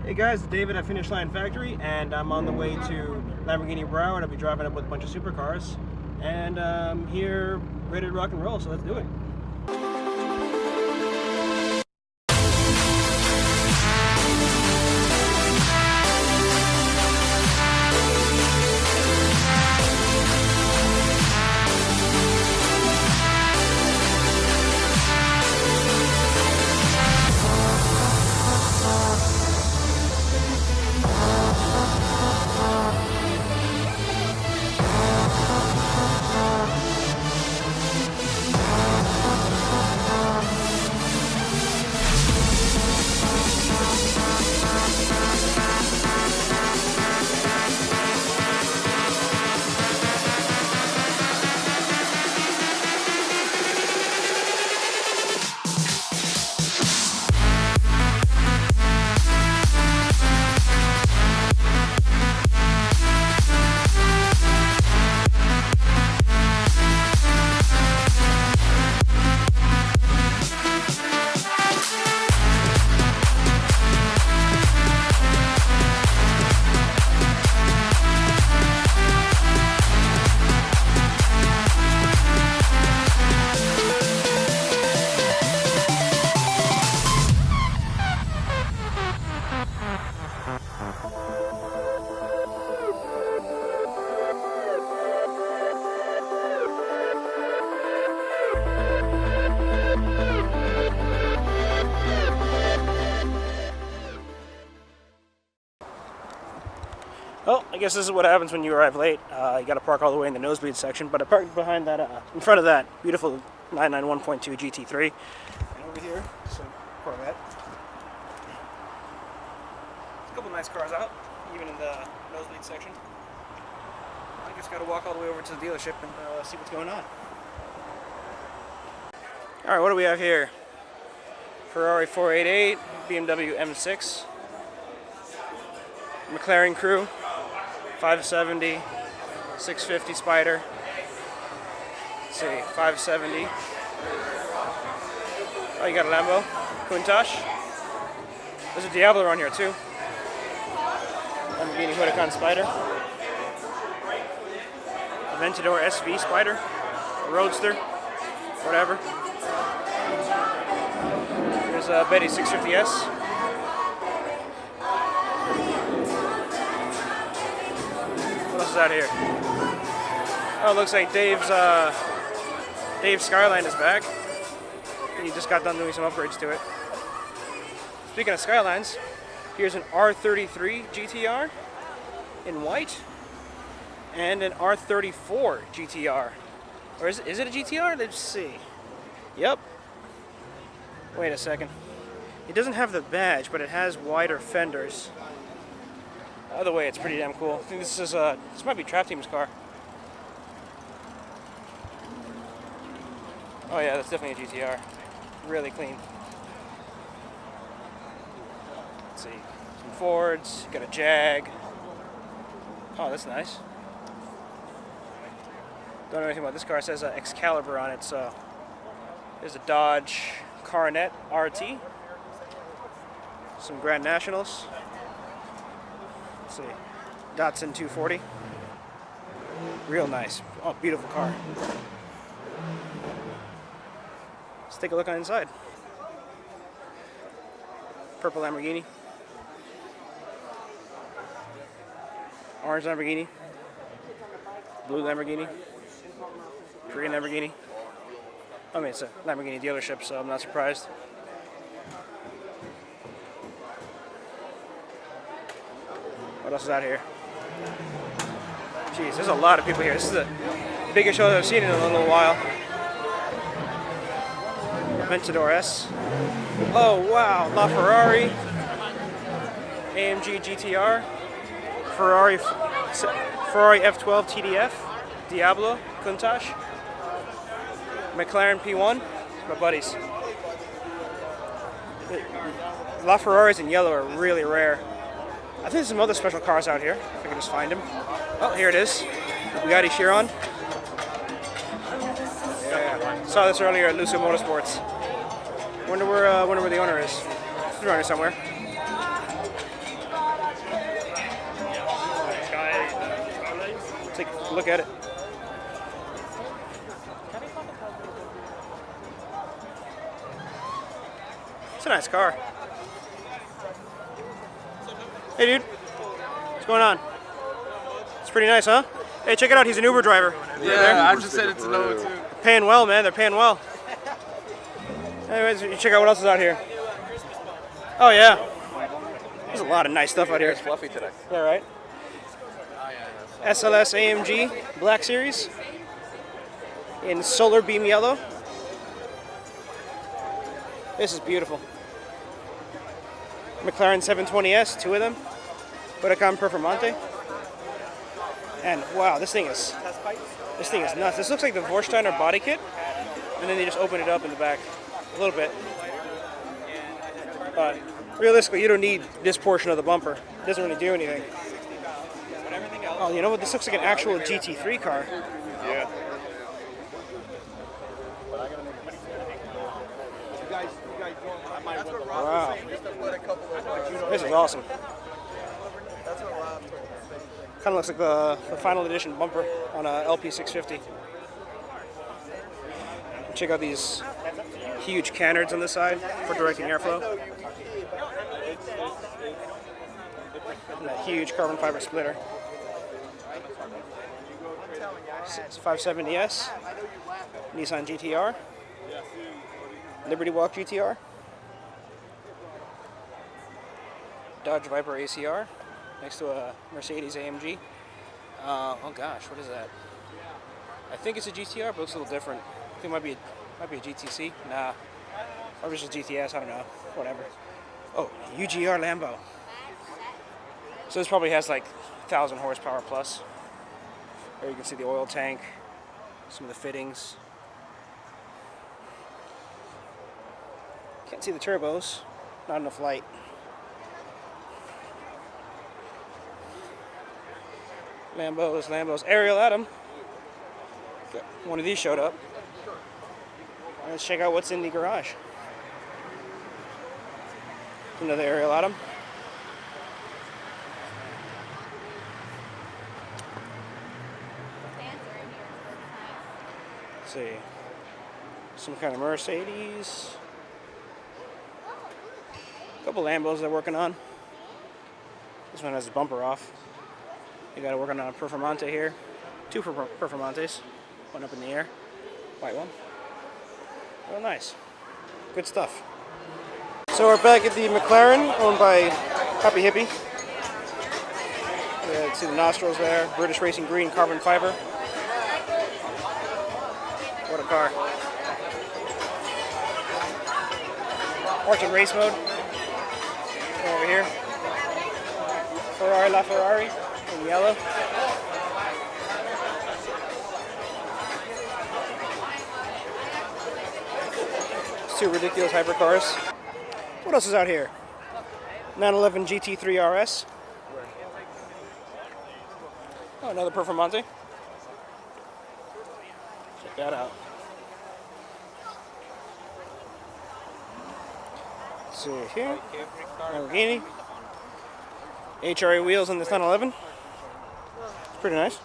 Hey guys, it's David at Finish Line Factory, and I'm on the way to Lamborghini Broward. I'll be driving up with a bunch of supercars, and I'm here ready to rock and roll, so let's do it. Well, I guess this is what happens when you arrive late. You got to park all the way in the nosebleed section, but I parked behind that, in front of that beautiful 991.2 GT3. And over here, some Corvette. There's a couple nice cars out, even in the nosebleed section. I just got to walk all the way over to the dealership and see what's going on. All right, what do we have here? Ferrari 488, BMW M6, McLaren Crew, 570, 650 Spider. Let's see, 570. Oh, you got a Lambo, Countach. There's a Diablo on here too. Lamborghini Huracan Spider. Aventador SV Spider, Roadster, whatever. There's a Betty 650S. What else is out here? Oh, it looks like Dave's Skyline is back. He just got done doing some upgrades to it. Speaking of Skylines, here's an R33 GTR in white and an R34 GTR. Or is it a GTR? Let's see. Yep. Wait a second. It doesn't have the badge, but it has wider fenders. Either way, it's pretty damn cool. I think this might be Trap Team's car. Oh yeah, that's definitely a GTR. Really clean. Let's see, some Fords, got a Jag. Oh, that's nice. Don't know anything about this car. It says Excalibur on it, so there's a Dodge Coronet RT. Some Grand Nationals. Let's see, Datsun 240. Real nice. Oh, beautiful car. Let's take a look on inside. Purple Lamborghini. Orange Lamborghini. Blue Lamborghini. Green Lamborghini. I mean, it's a Lamborghini dealership, so I'm not surprised. What else is out here? Jeez, there's a lot of people here. This is the biggest show that I've seen in a little while. Aventador S. Oh wow, LaFerrari, AMG GTR, Ferrari F12 Tdf, Diablo, Countach, McLaren P1, my buddies. LaFerraris in yellow are really rare. I think there's some other special cars out here, if I can just find them. Oh, here it is. Bugatti Chiron. Yeah, saw this earlier at Lusso Motorsports. Wonder where the owner is. He's around here somewhere. to look at it. It's a nice car. Hey, dude. What's going on? It's pretty nice, huh? Hey, check it out. He's an Uber driver. Yeah, I just said it to Noah, too. Paying well, man. They're paying well. Anyways, you check out what else is out here. Oh, yeah. There's a lot of nice stuff out here. It's fluffy today. Yeah, right? SLS AMG Black Series in Solarbeam yellow. This is beautiful. McLaren 720S, 2 of them. Huracan Performante. And wow, this thing is nuts. This looks like the Vorsteiner body kit, and then they just open it up in the back a little bit. But realistically, you don't need this portion of the bumper. It doesn't really do anything. Oh, you know what? This looks like an actual GT3 car. Yeah. Wow. This is awesome. Kind of looks like the final edition bumper on a LP650. Check out these huge canards on the side for directing airflow. And that huge carbon fiber splitter. It's 570S, Nissan GTR, Liberty Walk GTR, Dodge Viper ACR, next to a Mercedes AMG. Oh gosh, what is that? I think it's a GTR, but it looks a little different. I think it might be a GTC. Nah, or it's just GTS. I don't know. Whatever. Oh, UGR Lambo. So this probably has like 1,000 horsepower plus. There you can see the oil tank, some of the fittings. Can't see the turbos. Not enough light. Lambos. Ariel Adam. One of these showed up. Let's check out what's in the garage. Another Ariel Adam. Let's see. Some kind of Mercedes. A couple Lambos they're working on. This one has the bumper off. They got it working on a Performante here. 2 Performantes. One up in the air. White one. Oh, nice. Good stuff. So we're back at the McLaren, owned by Happy Hippie. You can see the nostrils there. British Racing Green carbon fiber. What a car. Parked in race mode. Over here. Ferrari LaFerrari in yellow. It's 2 ridiculous hypercars. What else is out here? 911 GT3 RS. Oh, another Performante. Check that out. Let's see here. Lamborghini. HRA wheels on this 911. It's pretty nice.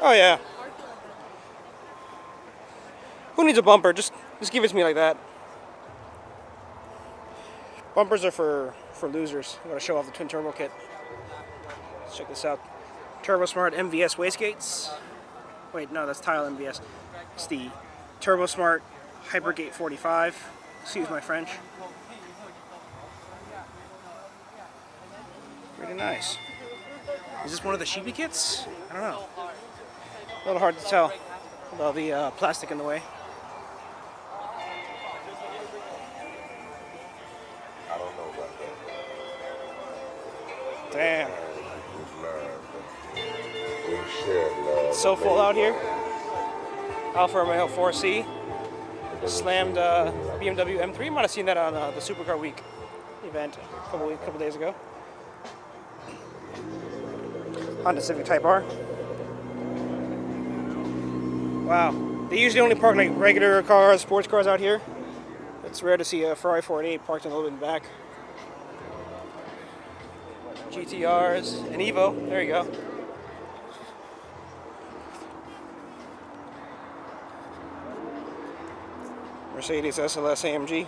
Oh yeah. Who needs a bumper? Just give it to me like that. Bumpers are for losers. I'm gonna show off the twin turbo kit. Let's check this out. Turbo Smart MVS wastegates. Wait, no, that's Tile MVS. It's the Turbo Smart Hypergate 45. Excuse my French. Pretty nice. Is this one of the Sheepy kits? I don't know. A little hard to tell with all the plastic in the way. I don't know about that. Damn. It's so full out here. Alfa Romeo 4C. Slammed Bmw M3. Might have seen that on the Supercar Week event a couple days ago. Honda Civic Type R. Wow. They usually only park like regular cars, sports cars out here. It's rare to see a Ferrari 488 parked a little bit in the back. GTRs, an Evo. There you go. Mercedes SLS AMG.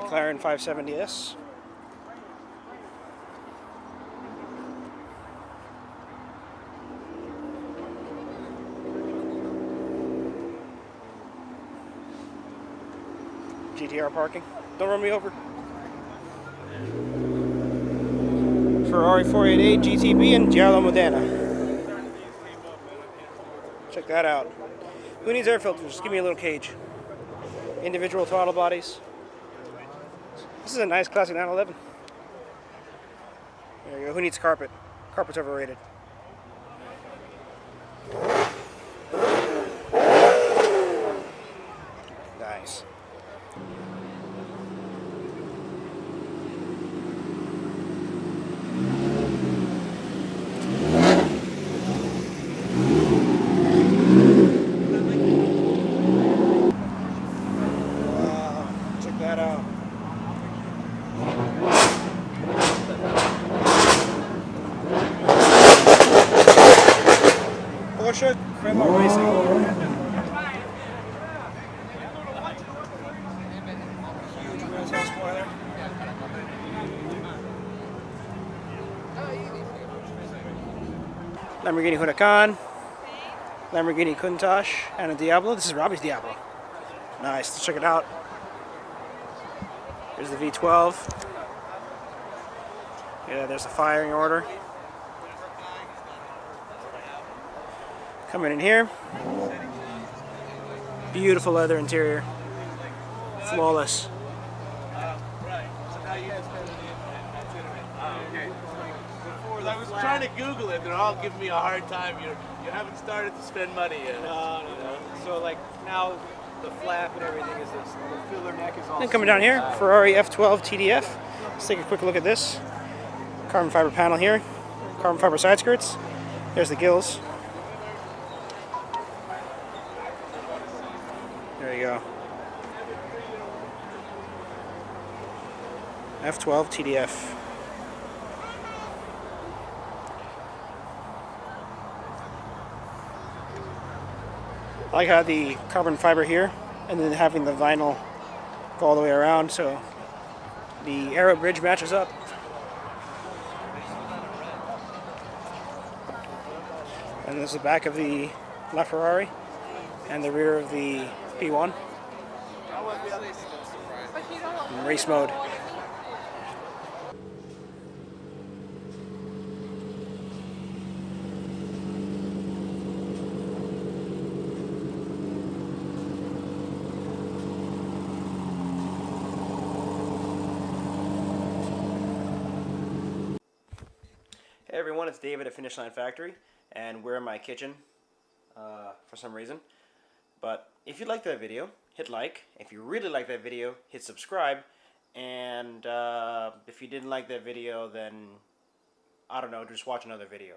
McLaren 570S. GTR parking. Don't run me over. Ferrari 488 GTB and Giallo Modena. Check that out. Who needs air filters? Just give me a little cage. Individual throttle bodies. This is a nice classic 911. There you go. Who needs carpet? Carpet's overrated. Nice. Wow, check that out. Porsche Crema Racing. Huge wholesale spoiler. Lamborghini Huracan, Lamborghini Countach, and a Diablo. This is Robbie's Diablo. Nice, let's check it out. Here's the V12. Yeah, there's the firing order. Coming in here. Beautiful leather interior. Flawless. I was trying to Google it. They're all giving me a hard time. You haven't started to spend money yet. No. So like now the flap and everything is this. The filler neck is all. Then coming down here, Ferrari F12 Tdf. Let's take a quick look at this. Carbon fiber panel here. Carbon fiber side skirts. There's the gills. There you go. F12 Tdf. I like how the carbon fiber here, and then having the vinyl go all the way around, so the aero bridge matches up. And this is the back of the LaFerrari, and the rear of the P1. In race mode. Hey everyone, it's David at Finish Line Factory, and we're in my kitchen for some reason. But if you liked that video, hit like. If you really like that video, hit subscribe. And if you didn't like that video, then I don't know, just watch another video.